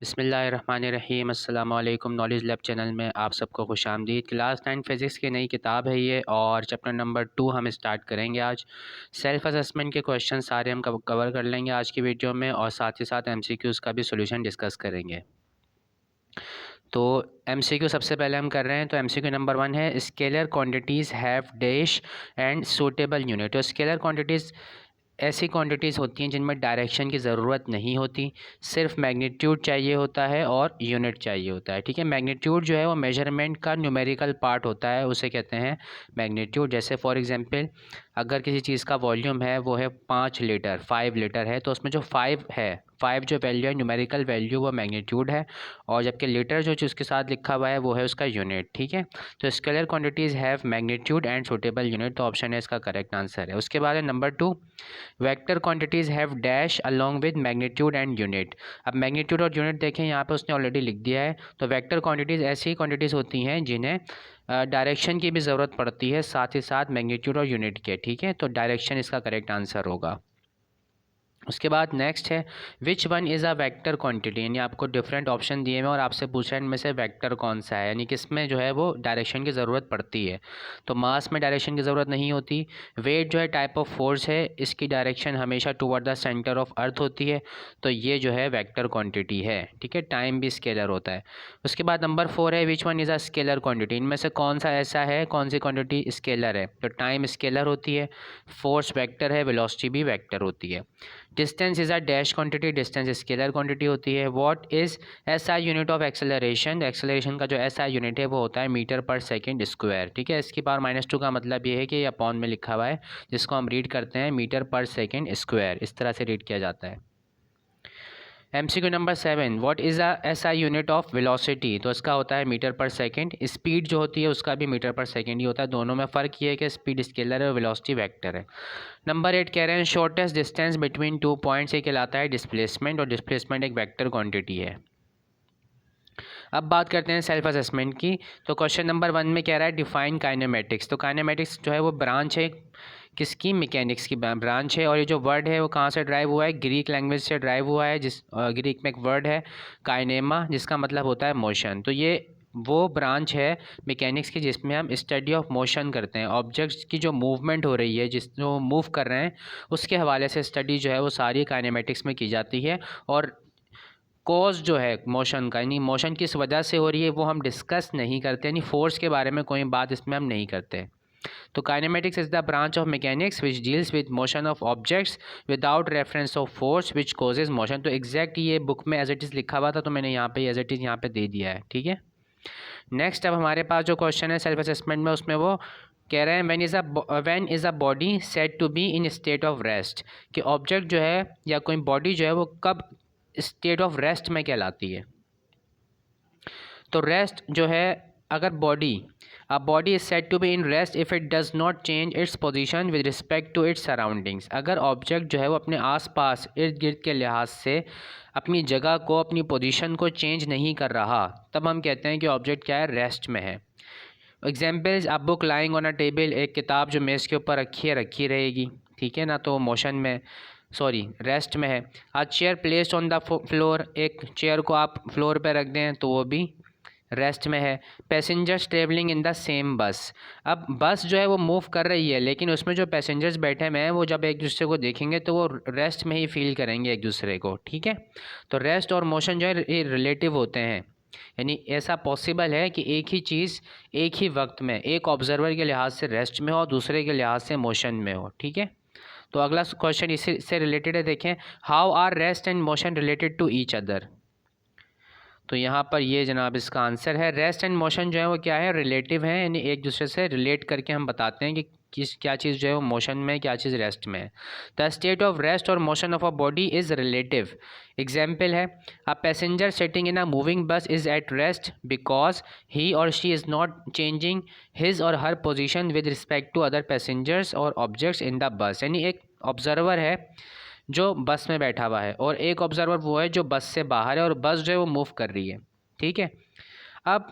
बिस्मिल्लाहिर्रहमानिर्रहीम अस्सलाम वालेकुम। नॉलेज लैब चैनल में आप सबको खुशामदीद। क्लास 9 फ़िज़िक्स की नई किताब है ये और चैप्टर नंबर 2 हम स्टार्ट करेंगे आज। सेल्फ़ असेसमेंट के क्वेश्चन सारे हम कवर कर लेंगे आज की वीडियो में और साथ ही साथ एमसीक्यूज़ का भी सॉल्यूशन डिस्कस करेंगे। तो एमसीक्यू सबसे पहले हम कर रहे हैं। तो एमसीक्यू नंबर 1 है scalar quantities have dash and suitable unit. तो स्केलर क्वांटिटीज़ ऐसी क्वांटिटीज़ होती हैं जिनमें डायरेक्शन की ज़रूरत नहीं होती, सिर्फ मैग्नीट्यूड चाहिए होता है और यूनिट चाहिए होता है। ठीक है, मैग्नीट्यूड जो है वो मेजरमेंट का न्यूमेरिकल पार्ट होता है, उसे कहते हैं मैग्नीट्यूड। जैसे फॉर एग्जांपल अगर किसी चीज़ का वॉल्यूम है वो है 5 लीटर, 5 लीटर है, तो उसमें जो 5 है, 5 जो वैल्यू है न्यूमेरिकल वैल्यू वो मैग्नीट्यूड है, और जबकि लीटर जो चीज़ के साथ लिखा हुआ है वो है उसका यूनिट। ठीक है, तो scalar quantities have magnitude and suitable unit, तो ऑप्शन है इसका करेक्ट आंसर है। उसके बाद है number 2, vector quantities have dash along with magnitude and unit. अब मैग्नीट्यूड और यूनिट देखें यहाँ पे उसने ऑलरेडी लिख दिया है। तो वेक्टर क्वांटिटीज़ ऐसी क्वांटिटीज़ होती हैं जिन्हें डायरेक्शन की भी ज़रूरत पड़ती है साथ ही साथ मैग्नीट्यूड और यूनिट के। ठीक है, तो डायरेक्शन इसका करेक्ट आंसर होगा। उसके बाद नेक्स्ट है which one is a vector quantity, यानी आपको डिफरेंट ऑप्शन दिए हुए और आपसे पूछ रहे हैं इनमें से वेक्टर कौन सा है, यानी किसमें जो है वो डायरेक्शन की ज़रूरत पड़ती है। तो मास में डायरेक्शन की ज़रूरत नहीं होती। वेट जो है टाइप ऑफ फोर्स है, इसकी डायरेक्शन हमेशा toward the centre of earth होती है, तो ये जो है वेक्टर क्वान्टिटी है। ठीक है, टाइम भी स्केलर होता है। उसके बाद नंबर 4 है which one is a scalar quantity, इनमें से कौन सा ऐसा है, कौन सी क्वान्टिटी स्केलर है। तो टाइम स्केलर होती है, फोर्स वेक्टर है, वेलोसिटी भी वेक्टर होती है। Distance is a dash quantity, distance scalar quantity होती है। What is SI unit of acceleration, acceleration का जो एसआई यूनिट है वो होता है मीटर पर सेकंड स्क्वायर। ठीक है, इसकी पावर -2 का मतलब ये है कि ये अपॉन में लिखा हुआ है, जिसको हम रीड करते हैं मीटर पर सेकंड स्क्वायर, इस तरह से रीड किया जाता है। MCQ number 7, what is a SI unit of velocity, तो इसका होता है मीटर पर सेकंड। स्पीड जो होती है उसका भी मीटर पर सेकंड ही होता है, दोनों में फ़र्क ये है कि स्पीड स्केलर है और वेलोसिटी वेक्टर है। नंबर 8 कह रहे हैं शॉर्टेस्ट डिस्टेंस बिटवीन 2 पॉइंट्स, ये कहलाता है डिस्प्लेसमेंट, और डिस्प्लेसमेंट एक वेक्टर क्वांटिटी है। अब बात करते हैं सेल्फ असेसमेंट की। तो क्वेश्चन नंबर 1 में कह रहा है डिफाइन काइनेमेटिक्स। तो काइनेमेटिक्स जो है वो ब्रांच है किसकी, मैकेनिक्स की ब्रांच है, और ये जो वर्ड है वो कहाँ से ड्राइव हुआ है, ग्रीक लैंग्वेज से ड्राइव हुआ है, जिस ग्रीक में एक वर्ड है काइनेमा जिसका मतलब होता है मोशन। तो ये वो ब्रांच है मैकेनिक्स की जिसमें हम स्टडी ऑफ मोशन करते हैं, ऑब्जेक्ट्स की जो मूवमेंट हो रही है, जिस जो मूव कर रहे हैं उसके हवाले से स्टडी जो है वो सारी काइनेमेटिक्स में की जाती है। और कॉज जो है मोशन का, यानी मोशन किस वजह से हो रही है वो हम डिस्कस नहीं करते, यानी फोर्स के बारे में कोई बात इसमें हम नहीं करते। तो kinematics is the branch of mechanics which deals with motion of objects without reference of force which causes motion. तो एग्जैक्ट ये बुक में एज इट इज़ लिखा हुआ था, तो मैंने यहाँ पे एज इट इज़ यहाँ पे दे दिया है। ठीक है, नेक्स्ट अब हमारे पास जो क्वेश्चन है सेल्फ असेसमेंट में, उसमें वो कह रहे हैं when is a body said to be in state of rest, कि ऑब्जेक्ट जो है या कोई बॉडी जो है वो कब स्टेट ऑफ रेस्ट में कहलाती है। तो रेस्ट जो है, अगर body is said to be in rest if it does not change its position with respect to its surroundings. अगर ऑब्जेक्ट जो है वो अपने आसपास इर्द गिर्द के लिहाज से अपनी जगह को, अपनी पोजीशन को चेंज नहीं कर रहा, तब हम कहते हैं कि ऑब्जेक्ट क्या है, रेस्ट में है। Examples, a book lying on a table, एक किताब जो मेज़ के ऊपर रखी रहेगी, ठीक है ना, तो मोशन में, सॉरी रेस्ट में है। A chair placed on the floor, एक चेयर को आप फ्लोर पे रख दें तो वो भी रेस्ट में है। Passengers travelling in the same बस, अब बस जो है वो मूव कर रही है लेकिन उसमें जो पैसेंजर्स बैठे हुए हैं वो जब एक दूसरे को देखेंगे तो वो रेस्ट में ही फील करेंगे एक दूसरे को। ठीक है, तो रेस्ट और मोशन जो है ये रिलेटिव होते हैं, यानी ऐसा पॉसिबल है कि एक ही चीज़ एक ही वक्त में एक ऑब्जर्वर के लिहाज से रेस्ट में हो और दूसरे के लिहाज से मोशन में हो। ठीक है, तो अगला क्वेश्चन इसी से रिलेटेड है, देखें how are rest and motion related to each other. तो यहाँ पर ये जनाब इसका आंसर है, रेस्ट एंड मोशन जो है वो क्या है, रिलेटिव है, यानी एक दूसरे से रिलेट करके हम बताते हैं कि क्या चीज़ जो है वो मोशन में, क्या चीज़ रेस्ट में है। द स्टेट ऑफ रेस्ट और motion of a body is relative. Example है, a passenger sitting in a moving bus is at rest because he or she is not changing his or her position with respect to other passengers और objects in the bus. यानी एक observer है जो बस में बैठा हुआ है और एक ऑब्जर्वर वो है जो बस से बाहर है और बस जो है वो मूव कर रही है। ठीक है, अब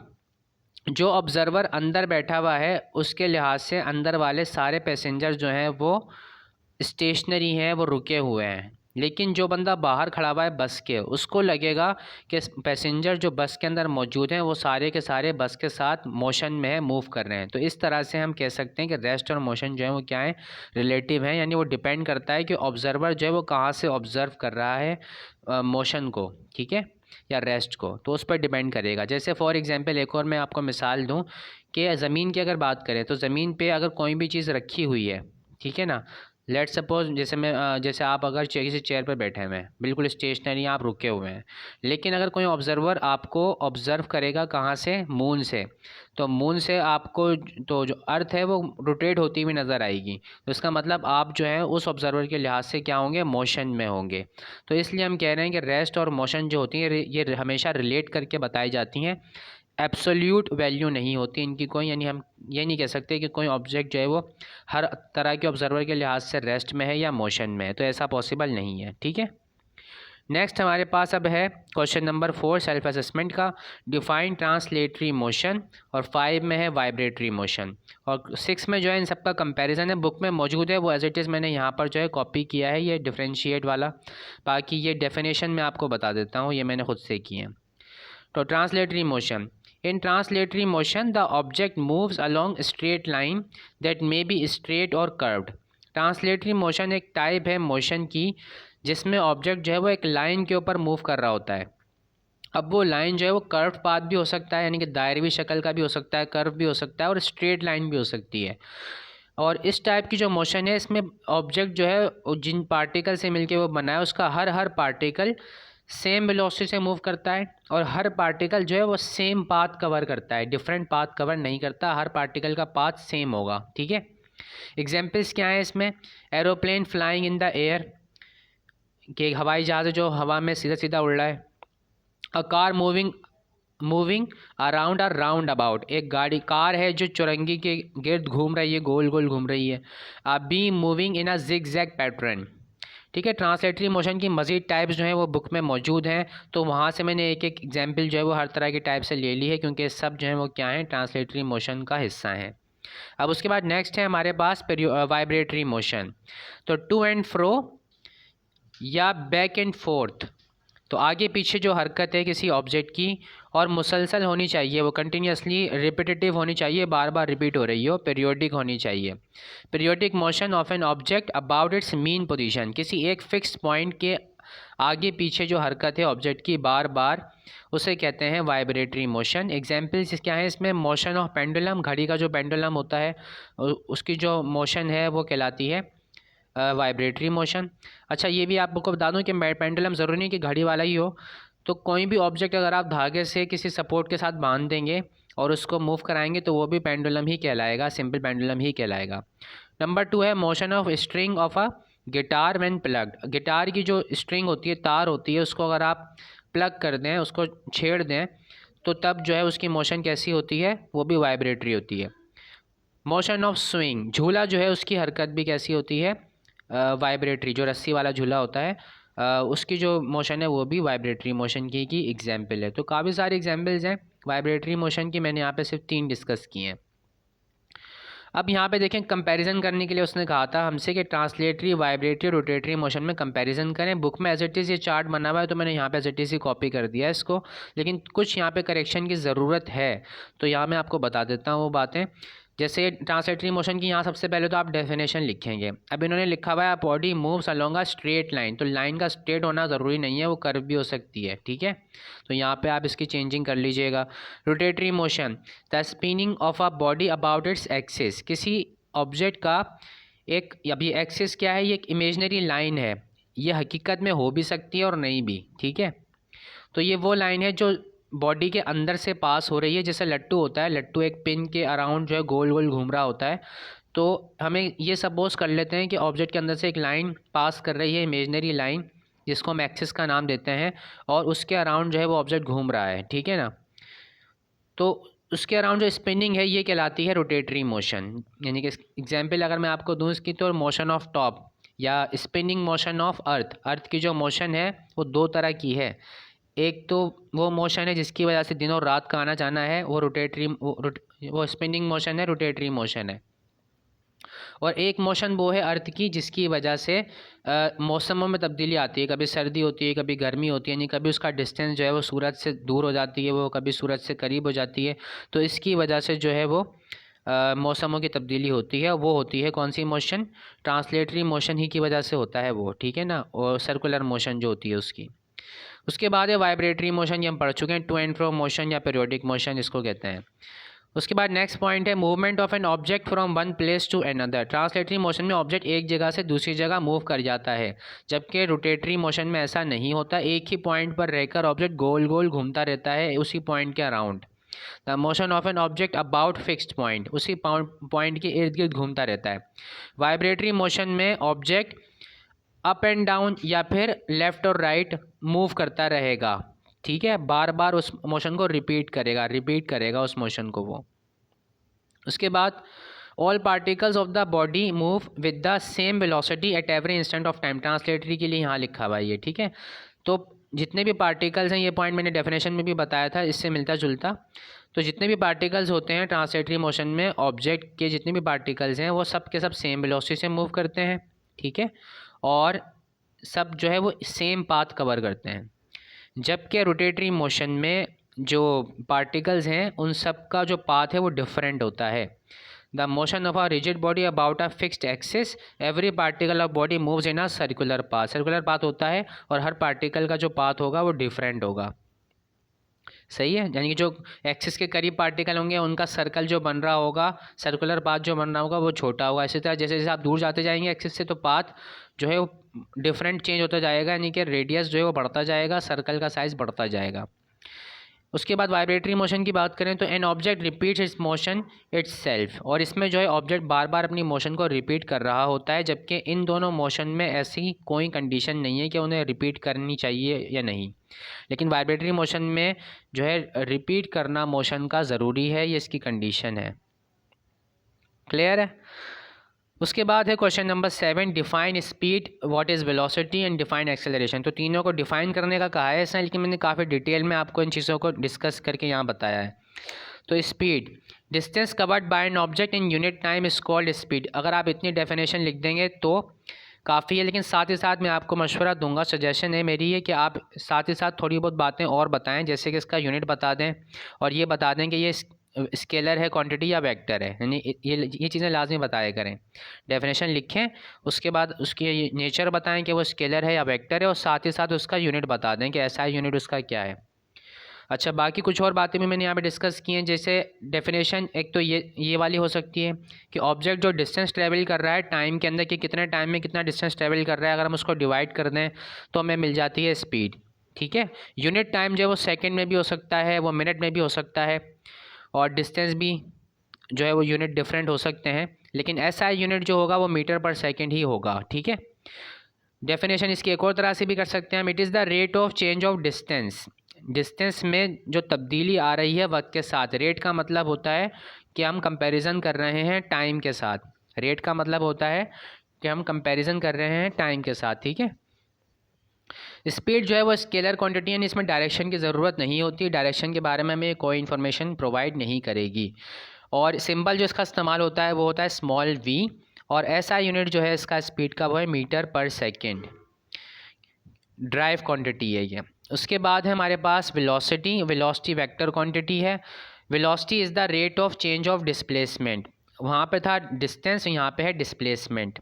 जो ऑब्जर्वर अंदर बैठा हुआ है उसके लिहाज से अंदर वाले सारे पैसेंजर जो हैं वो स्टेशनरी हैं, वो रुके हुए हैं। लेकिन जो बंदा बाहर खड़ा हुआ है बस के, उसको लगेगा कि पैसेंजर जो बस के अंदर मौजूद हैं वो सारे के सारे बस के साथ मोशन में है, मूव कर रहे हैं। तो इस तरह से हम कह सकते हैं कि रेस्ट और मोशन जो है वो क्या है, रिलेटिव है, यानी वो डिपेंड करता है कि ऑब्जर्वर जो है वो कहाँ से ऑब्ज़र्व कर रहा है मोशन को, ठीक है, या रेस्ट को, तो उस पर डिपेंड करेगा। जैसे फॉर एग्जांपल एक और मैं आपको मिसाल दूं कि ज़मीन की अगर बात करें तो ज़मीन पे अगर कोई भी चीज़ रखी हुई है, ठीक है ना, लेट सपोज जैसे आप अगर किसी चेयर पर बैठे हुए हैं, बिल्कुल स्टेशनरी, आप रुके हुए हैं, लेकिन अगर कोई ऑब्जर्वर आपको ऑब्ज़र्व करेगा कहाँ से, मून से, तो मून से आपको तो जो अर्थ है वो रोटेट होती हुई नज़र आएगी, तो इसका मतलब आप जो है उस ऑब्जर्वर के लिहाज से क्या होंगे, मोशन में होंगे। तो इसलिए हम कह रहे हैं कि रेस्ट और मोशन जो होती है ये हमेशा रिलेट करके बताई जाती हैं, एब्सोल्यूट वैल्यू नहीं होती इनकी कोई, यानी हम ये नहीं कह सकते कि कोई ऑब्जेक्ट जो है वो हर तरह के ऑब्जर्वर के लिहाज से रेस्ट में है या मोशन में है, तो ऐसा पॉसिबल नहीं है, ठीक है। नेक्स्ट हमारे पास अब है क्वेश्चन नंबर 4 सेल्फ असेसमेंट का, डिफाइन ट्रांसलेटरी मोशन, और 5 में है वाइब्रेटरी मोशन, और 6 में जो है इन सबका कंपैरिजन है, बुक में मौजूद है, वो एज इट इज़ मैंने यहाँ पर जो है कॉपी किया है, ये डिफरेंशिएट वाला। बाकी ये डेफिनेशन मैं आपको बता देता हूँ, ये मैंने खुद से की है। तो translatory motion, in translatory motion the object moves along straight line that may be straight or curved। Translatory motion एक टाइप है मोशन की जिसमें ऑब्जेक्ट जो है वो एक लाइन के ऊपर मूव कर रहा होता है। अब वो लाइन जो है वो कर्व पाथ भी हो सकता है, यानी कि दायरवी शक्ल का भी हो सकता है, कर्व भी हो सकता है, और स्ट्रेट लाइन भी हो सकती है। और इस टाइप की जो मोशन है इसमें ऑब्जेक्ट जो है जिन पार्टिकल से मिलके वो बना है उसका हर पार्टिकल सेम वेलोसिटी से मूव करता है, और हर पार्टिकल जो है वो सेम पाथ कवर करता है, डिफरेंट पाथ कवर नहीं करता, हर पार्टिकल का पाथ सेम होगा, ठीक है। एग्जांपल्स क्या है इसमें, aeroplane flying in the air, कि हवाई जहाज़ जो हवा में सीधा सीधा उड़ रहा है। A car moving around a round about, एक गाड़ी कार है जो चौरंगी के गिर्द घूम रही है, गोल गोल घूम रही है। A bee moving in a zig zag pattern, ठीक है। ट्रांसलेटरी मोशन की मज़ीद टाइप्स जो हैं वो बुक में मौजूद हैं, तो वहाँ से मैंने एक एक एग्जांपल जो है वो हर तरह की टाइप से ले ली है, क्योंकि सब जो है वो क्या है, ट्रांसलेटरी मोशन का हिस्सा हैं। अब उसके बाद नेक्स्ट है हमारे पास वाइब्रेटरी मोशन, तो टू एंड फ्रो या बैक एंड फोर्थ, तो आगे पीछे जो हरकत है किसी ऑब्जेक्ट की और मुसलसल होनी चाहिए, वो कंटिन्यूसली रिपीटेटिव होनी चाहिए, बार बार रिपीट हो रही हो, पीरियोडिक होनी चाहिए। Periodic motion of an object about it's mean position, किसी एक फिक्स पॉइंट के आगे पीछे जो हरकत है ऑब्जेक्ट की बार बार, उसे कहते हैं वाइब्रेटरी मोशन। एग्जाम्पल्स क्या है इसमें, मोशन ऑफ पेंडुलम, घड़ी का जो पेंडुलम होता है उसकी जो मोशन है वो कहलाती है वाइब्रेटरी मोशन। अच्छा ये भी आपको बता दूं कि पेंडुलम ज़रूरी नहीं कि घड़ी वाला ही हो, तो कोई भी ऑब्जेक्ट अगर आप धागे से किसी सपोर्ट के साथ बांध देंगे और उसको मूव कराएंगे तो वो भी पेंडुलम ही कहलाएगा, सिंपल पेंडुलम ही कहलाएगा। नंबर 2 है motion of string of a guitar when plucked, guitar की जो स्ट्रिंग होती है, तार होती है, उसको अगर आप प्लग कर दें, उसको छेड़ दें, तो तब जो है उसकी मोशन कैसी होती है, वो भी वाइब्रेटरी होती है। मोशन ऑफ स्विंग, झूला जो है उसकी हरकत भी कैसी होती है, वाइब्रेटरी, जो रस्सी वाला झूला होता है उसकी जो मोशन है वो भी वाइब्रेटरी मोशन की एग्जाम्पल है। तो काफ़ी सारे एग्जाम्पल्स हैं वाइब्रेटरी मोशन की, मैंने यहाँ पे सिर्फ 3 डिस्कस किए हैं। अब यहाँ पे देखें कंपैरिजन करने के लिए उसने कहा था हमसे कि ट्रांसलेटरी, वाइब्रेटरी, रोटेटरी मोशन में कंपैरिजन करें। बुक में एज इट इज़ ये चार्ट बना हुआ है तो मैंने यहाँ पे एज इट इज़ ही कॉपी कर दिया है इसको, लेकिन कुछ यहाँ पे करेक्शन की ज़रूरत है, तो यहाँ मैं आपको बता देता हूँ वो बातें। जैसे ट्रांसलेटरी मोशन की यहाँ सबसे पहले तो आप डेफिनेशन लिखेंगे। अब इन्होंने लिखा हुआ है body moves along a straight line, तो लाइन का स्ट्रेट होना ज़रूरी नहीं है, वो कर्व भी हो सकती है, ठीक है। तो यहाँ पे आप इसकी चेंजिंग कर लीजिएगा। Rotatory motion, the spinning of a body about its axis, किसी ऑब्जेक्ट का एक, अभी एक्सिस क्या है, ये एक इमेजनरी लाइन है, ये हकीकत में हो भी सकती है और नहीं भी, ठीक है। तो ये वो लाइन है जो बॉडी के अंदर से पास हो रही है, जैसे लट्टू होता है, लट्टू एक पिन के अराउंड जो है गोल गोल घूम रहा होता है, तो हमें ये सपोज कर लेते हैं कि ऑब्जेक्ट के अंदर से एक लाइन पास कर रही है, इमेजनरी लाइन, जिसको हम एक्सिस का नाम देते हैं, और उसके अराउंड जो है वो ऑब्जेक्ट घूम रहा है, ठीक है ना। तो उसके अराउंड जो स्पिनिंग है ये कहलाती है रोटेटरी मोशन। यानी कि एग्जाम्पल अगर मैं आपको दूँ इसकी, तो मोशन ऑफ टॉप या स्पिनिंग मोशन ऑफ अर्थ, अर्थ की जो मोशन है वो 2 तरह की है। एक तो वो मोशन है जिसकी वजह से दिन और रात का आना जाना है, वो रोटेटरी, वो स्पिनिंग मोशन है, रोटेटरी मोशन है। और एक मोशन वो है अर्थ की जिसकी वजह से मौसमों में तब्दीली आती है, कभी सर्दी होती है, कभी गर्मी होती है, यानी कभी उसका डिस्टेंस जो है वो सूरज से दूर हो जाती है, वो कभी सूरज से करीब हो जाती है। तो इसकी वजह से जो है वो मौसमों की तब्दीली होती है। वो होती है कौन सी मोशन? ट्रांसलेटरी मोशन ही की वजह से होता है वो, ठीक है ना, और सर्कुलर मोशन जो होती है उसकी। उसके बाद है वाइब्रेटरी मोशन, ये हम पढ़ चुके हैं, टू एंड फ्रो मोशन या पीरियोडिक मोशन इसको कहते हैं। उसके बाद नेक्स्ट पॉइंट है movement of an object from one place to another. Translatory motion में ऑब्जेक्ट एक जगह से दूसरी जगह मूव कर जाता है, जबकि रोटेटरी मोशन में ऐसा नहीं होता, एक ही पॉइंट पर रहकर ऑब्जेक्ट गोल गोल घूमता रहता है उसी पॉइंट के around. The motion of an object about fixed point, उसी पॉइंट के इर्द गिर्द घूमता रहता है। वाइब्रेटरी मोशन में ऑब्जेक्ट अप एंड डाउन या फिर लेफ़्ट और राइट मूव करता रहेगा, ठीक है, बार बार उस मोशन को रिपीट करेगा उस मोशन को वो। उसके बाद all particles of the body move with the same velocity at every instant of time. Translatory के लिए यहाँ लिखा हुआ है ये, ठीक है। तो जितने भी पार्टिकल्स हैं, ये पॉइंट मैंने डेफिनेशन में भी बताया था, इससे मिलता जुलता। तो जितने भी पार्टिकल्स होते हैं ट्रांसलेटरी मोशन में, ऑब्जेक्ट के जितने भी पार्टिकल्स हैं वो सब के सब सेम वेलोसिटी से मूव करते हैं, ठीक है, और सब जो है वो सेम पाथ कवर करते हैं। जबकि रोटेटरी मोशन में जो पार्टिकल्स हैं उन सब का जो पाथ है वो डिफरेंट होता है। The motion of a rigid body about a fixed axis, every particle of body moves in a circular path. Circular path होता है और हर पार्टिकल का जो पाथ होगा वो डिफरेंट होगा, सही है। यानी कि जो एक्सिस के करीब पार्टिकल होंगे उनका सर्कल जो बन रहा होगा, सर्कुलर पाथ जो बन रहा होगा वो छोटा होगा। इसी तरह जैसे जैसे आप दूर जाते जाएंगे एक्सिस से, तो पाथ जो है वो डिफरेंट चेंज होता जाएगा, यानी कि रेडियस जो है वो बढ़ता जाएगा, सर्कल का साइज़ बढ़ता जाएगा। उसके बाद वाइब्रेटरी मोशन की बात करें तो an object repeats its motion itself, और इसमें जो है ऑब्जेक्ट बार बार अपनी मोशन को रिपीट कर रहा होता है, जबकि इन दोनों मोशन में ऐसी कोई कंडीशन नहीं है कि उन्हें रिपीट करनी चाहिए या नहीं। लेकिन वाइब्रेटरी मोशन में जो है रिपीट करना मोशन का ज़रूरी है, ये इसकी कंडीशन है। क्लियर है? उसके बाद है question number 7, define speed, what is velocity and define acceleration. तो तीनों को डिफाइन करने का कहा है इसने, लेकिन मैंने काफ़ी डिटेल में आपको इन चीज़ों को डिस्कस करके यहाँ बताया है। तो speed, distance covered by an object in unit time is called speed. अगर आप इतनी डेफिनेशन लिख देंगे तो काफ़ी है, लेकिन साथ ही साथ मैं आपको मशवरा दूंगा, सजेशन है मेरी ये कि आप साथ ही साथ थोड़ी बहुत बातें और बताएं, जैसे कि इसका यूनिट बता दें और ये बता दें कि ये स्केलर है, क्वांटिटी या वेक्टर है, यानी ये चीज़ें लाजमी बताया करें। डेफिनेशन लिखें, उसके बाद उसकी नेचर बताएं कि वो स्केलर है या वेक्टर है, और साथ ही साथ उसका यूनिट बता दें कि ऐसा यूनिट उसका क्या है। अच्छा, बाकी कुछ और बातें भी मैंने यहाँ पे डिस्कस की हैं, जैसे डेफिनेशन एक तो ये वाली हो सकती है कि ऑब्जेक्ट जो डिस्टेंस ट्रैवल कर रहा है टाइम के अंदर, कि कितने टाइम में कितना डिस्टेंस ट्रैवल कर रहा है, अगर हम उसको डिवाइड कर दें तो हमें मिल जाती है स्पीड, ठीक है। यूनिट टाइम जो है वो सेकेंड में भी हो सकता है, वो मिनट में भी हो सकता है, और डिस्टेंस भी जो है वो यूनिट डिफरेंट हो सकते हैं, लेकिन ऐसा यूनिट जो होगा वो मीटर पर सेकेंड ही होगा, ठीक है। डेफिनेशन इसकी एक और तरह से भी कर सकते हैं हम, it is the rate of change of distance. Distance में जो तब्दीली आ रही है वक्त के साथ। रेट का मतलब होता है कि हम कंपैरिजन कर रहे हैं टाइम के साथ। रेट का मतलब होता है कि हम कंपैरिजन कर रहे हैं टाइम के साथ, ठीक है। स्पीड जो है वो स्केलर क्वांटिटी है, इसमें डायरेक्शन की ज़रूरत नहीं होती, डायरेक्शन के बारे में हमें कोई इन्फॉर्मेशन प्रोवाइड नहीं करेगी। और सिंबल जो इसका इस्तेमाल होता है वो होता है स्मॉल वी, और ऐसा यूनिट जो है इसका स्पीड का वो है मीटर पर सेकेंड। ड्राइव क्वांटिटी है ये। उसके बाद है हमारे पास वेलोसिटी। वेलोसिटी वेक्टर क्वांटिटी है। Velocity is the rate of change of displacement. वहाँ पे था डिस्टेंस, यहाँ पे है डिस्प्लेसमेंट।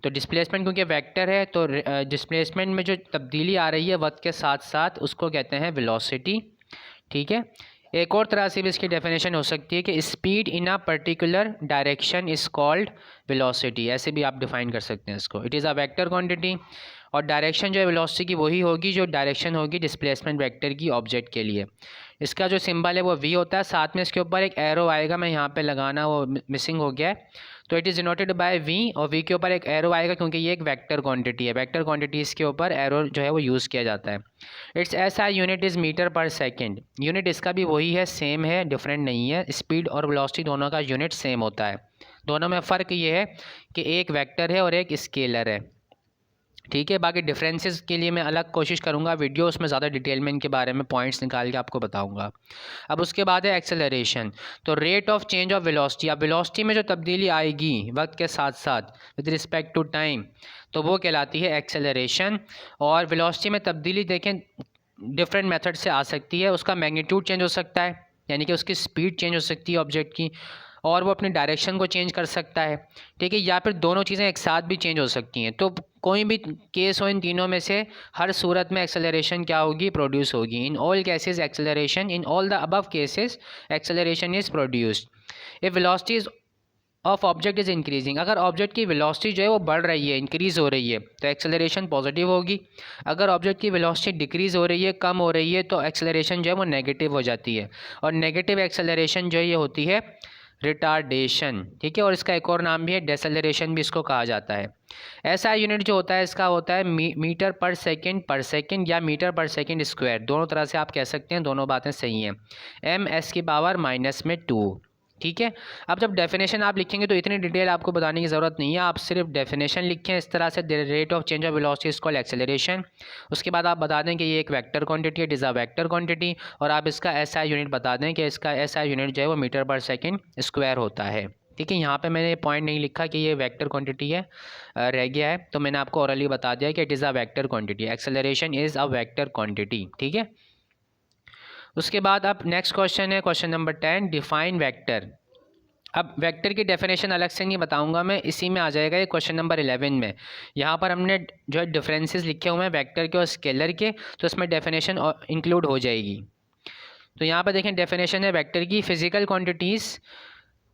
तो डिस्प्लेसमेंट क्योंकि वेक्टर है तो डिस्प्लेसमेंट में जो तब्दीली आ रही है वक्त के साथ साथ उसको कहते हैं वेलोसिटी, ठीक है। एक और तरह से भी इसकी डेफिनेशन हो सकती है कि speed in a particular direction is called velocity, ऐसे भी आप डिफाइन कर सकते हैं इसको। It is a vector quantity, और डायरेक्शन जो है वेलोसिटी की वही होगी जो डायरेक्शन होगी डिस्प्लेसमेंट वेक्टर की ऑब्जेक्ट के लिए। इसका जो सिंबल है वो वी होता है, साथ में इसके ऊपर एक एरो आएगा, मैं यहाँ पे लगाना वो मिसिंग हो गया है, तो it is denoted by V, और वी के ऊपर एक एरो आएगा क्योंकि ये एक वेक्टर क्वांटिटी है। वेक्टर क्वांटिटीज़ के ऊपर एरो जो है वो यूज़ किया जाता है। इट्स ऐसा यूनिट इज़ मीटर पर सेकेंड। यूनिट इसका भी वही है, सेम है, डिफरेंट नहीं है। स्पीड और वेलोसिटी दोनों का यूनिट सेम होता है। दोनों में फ़र्क ये है कि एक वेक्टर है और एक स्केलर है। ठीक है। बाकी डिफरेंसेस के लिए मैं अलग कोशिश करूँगा वीडियो, उसमें ज़्यादा डिटेल में इनके बारे में पॉइंट्स निकाल के आपको बताऊँगा। अब उसके बाद है एक्सेलरेशन। तो rate of change of velocity, अब वेलोसिटी में जो तब्दीली आएगी वक्त के साथ साथ विद रिस्पेक्ट टू टाइम, तो वो कहलाती है एक्सेलरेशन। और वेलोसिटी में तब्दीली देखें डिफरेंट मेथड से आ सकती है। उसका मैग्नीट्यूड चेंज हो सकता है, यानी कि उसकी स्पीड चेंज हो सकती है ऑब्जेक्ट की, और वो अपनी डायरेक्शन को चेंज कर सकता है, ठीक है, या फिर दोनों चीज़ें एक साथ भी चेंज हो सकती हैं। तो कोई भी केस हो इन तीनों में से, हर सूरत में एक्सेलरेशन क्या होगी, प्रोड्यूस होगी। In all cases acceleration, in all the above cases acceleration is produced. If velocity is of object is increasing, अगर ऑब्जेक्ट की वेलोसिटी जो है वो बढ़ रही है, इंक्रीज़ हो रही है, तो एक्सेलरेशन पॉजिटिव होगी। अगर ऑब्जेक्ट की वेलोसिटी डिक्रीज़ हो रही है, कम हो रही है, तो एक्सेलरेशन जो है वो नेगेटिव हो जाती है। और नेगेटिव एक्सेलरेशन जो है ये होती है रिटार्डेशन, ठीक है। और इसका एक और नाम भी है डेसेलरेशन, भी इसको कहा जाता है। ऐसा यूनिट जो होता है इसका होता है मीटर पर सेकेंड या मीटर पर सेकेंड स्क्वायर, दोनों तरह से आप कह सकते हैं, दोनों बातें सही हैं। m⁻⁻², ठीक है। अब जब डेफिनेशन आप लिखेंगे तो इतनी डिटेल आपको बताने की ज़रूरत नहीं है, आप सिर्फ डेफिनेशन लिखें इस तरह से, rate of change of velocity is called acceleration. उसके बाद आप बता दें कि ये एक वेक्टर क्वांटिटी है, it is a vector quantity, और आप इसका एसआई यूनिट बता दें कि इसका एसआई यूनिट जो है वो मीटर पर सेकेंड स्क्वायर होता है, ठीक है। यहाँ पे मैंने पॉइंट नहीं लिखा कि ये वेक्टर क्वांटिटी है, रह गया है, तो मैंने आपको ओरली बता दिया कि it is a vector quantity, acceleration is a vector quantity, ठीक है। उसके बाद अब नेक्स्ट क्वेश्चन है क्वेश्चन नंबर 10, डिफाइन वेक्टर। अब वेक्टर की डेफिनेशन अलग से नहीं बताऊंगा मैं, इसी में आ जाएगा ये क्वेश्चन नंबर 11 में। यहाँ पर हमने जो है डिफरेंसेस लिखे हुए हैं वेक्टर के और स्केलर के, तो इसमें डेफिनेशन इंक्लूड हो जाएगी। तो यहाँ पर देखें डेफिनेशन है वेक्टर की, फिजिकल क्वांटिटीज़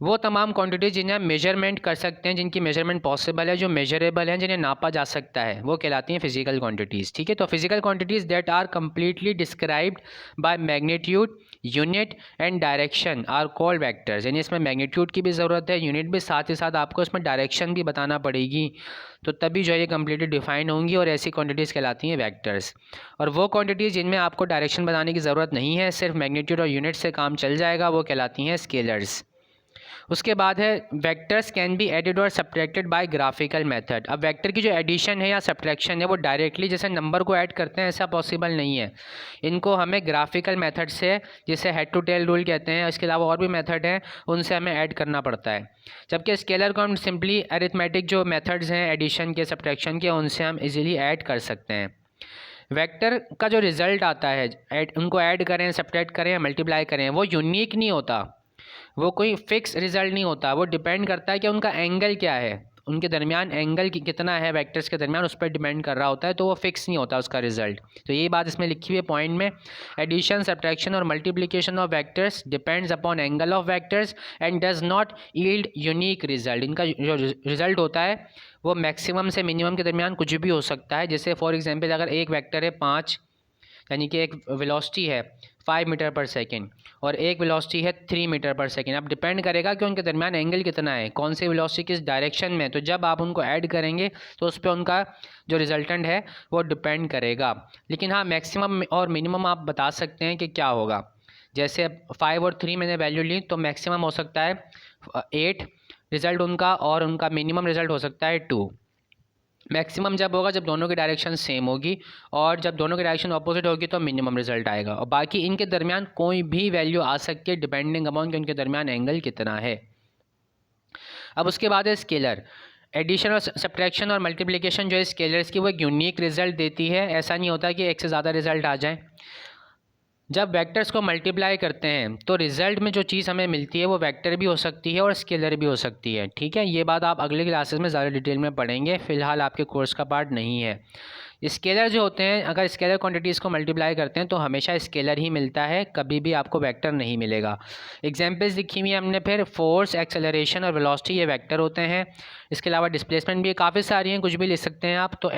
वो तमाम क्वांटिटीज़ जिन्हें हम मेजरमेंट कर सकते हैं, जिनकी मेजरमेंट पॉसिबल है, जो मेजरेबल हैं, जिन्हें नापा जा सकता है, वो कहलाती हैं फिजिकल क्वांटिटीज़, ठीक है। तो physical quantities that are completely described by magnitude, unit and direction are called vectors, यानी इसमें मैग्नीट्यूड की भी ज़रूरत है, यूनिट भी, साथ ही साथ आपको इसमें डायरेक्शन भी बताना पड़ेगी, तो तभी जो है ये कम्प्लीटली डिफाइन होंगी, और ऐसी क्वांटिटीज़ कहलाती हैं वेक्टर्स। और वो क्वांटिटीज़ जिनमें आपको डायरेक्शन बताने की ज़रूरत नहीं है, सिर्फ मैग्नीट्यूड और यूनिट से काम चल जाएगा, वो कहलाती हैं स्केलर्स। उसके बाद है वेक्टर्स कैन बी एडिड और सब्ट्रैक्टेड बाय ग्राफिकल मेथड। अब वेक्टर की जो एडिशन है या सब्ट्रैक्शन है वो डायरेक्टली जैसे नंबर को ऐड करते हैं ऐसा पॉसिबल नहीं है, इनको हमें ग्राफिकल मेथड से, जिसे हेड टू टेल रूल कहते हैं, इसके अलावा और भी मेथड हैं, उनसे हमें ऐड करना पड़ता है। जबकि स्केलर को हम सिंपली अरिथमेटिक जो मेथड्स हैं एडिशन के, सब्ट्रैक्शन के, उनसे हम इजीली ऐड कर सकते हैं। वेक्टर का जो रिज़ल्ट आता है, उनको ऐड करें, सब्ट्रैक्ट करें या मल्टीप्लाई करें, वो यूनिक नहीं होता, वो कोई फिक्स रिज़ल्ट नहीं होता, वो डिपेंड करता है कि उनका एंगल क्या है, उनके दरमियान एंगल कितना है वेक्टर्स के दरमियान, उस पर डिपेंड कर रहा होता है, तो वो फिक्स नहीं होता उसका रिजल्ट। तो यही बात इसमें लिखी हुई है पॉइंट में, एडिशन, सब्ट्रैक्शन और multiplication of vectors depends upon angle of vectors and does not yield unique result. इनका जो रिजल्ट होता है वो मैक्सिमम से मिनिमम के दरमियान कुछ भी हो सकता है। जैसे फॉर एग्जांपल अगर एक वेक्टर है 5, यानी कि एक वेलोसिटी है 5 मीटर पर सेकेंड और एक वेलोसिटी है 3 मीटर पर सेकेंड, अब डिपेंड करेगा कि उनके दरमियान एंगल कितना है, कौन सी वेलोसिटी किस डायरेक्शन में, तो जब आप उनको ऐड करेंगे तो उस पर उनका जो रिजल्टेंट है वो डिपेंड करेगा। लेकिन हाँ, मैक्सिमम और मिनिमम आप बता सकते हैं कि क्या होगा। जैसे 5 और 3 मैंने वैल्यू ली, तो मैक्सिमम हो सकता है 8 रिज़ल्ट उनका, और उनका मिनिमम रिज़ल्ट हो सकता है 2। मैक्सिमम जब होगा जब दोनों की डायरेक्शन सेम होगी, और जब दोनों की डायरेक्शन ऑपोजिट होगी तो मिनिमम रिजल्ट आएगा, और बाकी इनके दरमियान कोई भी वैल्यू आ सकती है डिपेंडिंग अपॉन कि उनके दरमियान एंगल कितना है। अब उसके बाद है स्केलर। एडिशन और सब्ट्रैक्शन और मल्टीप्लिकेशन जो है स्केलर्स की, वो एक यूनिक रिजल्ट देती है, ऐसा नहीं होता कि एक से ज़्यादा रिजल्ट आ जाए। जब वेक्टर्स को मल्टीप्लाई करते हैं तो रिज़ल्ट में जो चीज़ हमें मिलती है वो वेक्टर भी हो सकती है और स्केलर भी हो सकती है, ठीक है। ये बात आप अगले क्लासेस में ज़्यादा डिटेल में पढ़ेंगे, फ़िलहाल आपके कोर्स का पार्ट नहीं है। स्केलर जो होते हैं, अगर स्केलर क्वांटिटीज़ को मल्टीप्लाई करते हैं तो हमेशा स्केलर ही मिलता है, कभी भी आपको वेक्टर नहीं मिलेगा। एग्जांपल्स लिखी हुई है हमने, फिर फोर्स, एक्सेलरेशन और वेलोसिटी ये वेक्टर होते हैं। इसके अलावा डिस्प्लेसमेंट भी काफ़ी सारी हैं, कुछ भी लिख सकते हैं आप, तो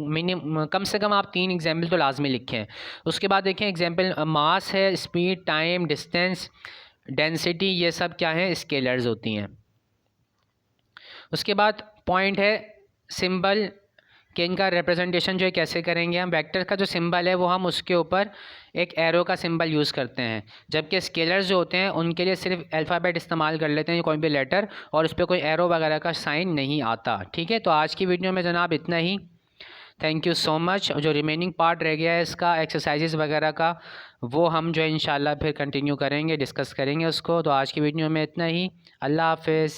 मिनिमम कम से कम आप 3 एग्जाम्पल तो लाजमी लिखें। उसके बाद देखें एग्जाम्पल, मास है, स्पीड, टाइम, डिस्टेंस, डेंसिटी, ये सब क्या हैं, स्केलर्स होती हैं। उसके बाद पॉइंट है सिंबल, कि इनका रिप्रेजेंटेशन जो है कैसे करेंगे हम। वेक्टर का जो सिंबल है वो हम उसके ऊपर एक एरो का सिंबल यूज़ करते हैं, जबकि स्केलर्स जो होते हैं उनके लिए सिर्फ अल्फ़ाबेट इस्तेमाल कर लेते हैं, कोई भी लेटर, और उस पर कोई एरो वगैरह का साइन नहीं आता, ठीक है। तो आज की वीडियो में जनाब इतना ही। Thank you so much. जो रिमेनिंग पार्ट रह गया है इसका एक्सरसाइजेस वगैरह का, वो हम जो है इंशाल्लाह फिर कंटिन्यू करेंगे, डिस्कस करेंगे उसको। तो आज की वीडियो में इतना ही। अल्लाह हाफ़िज़।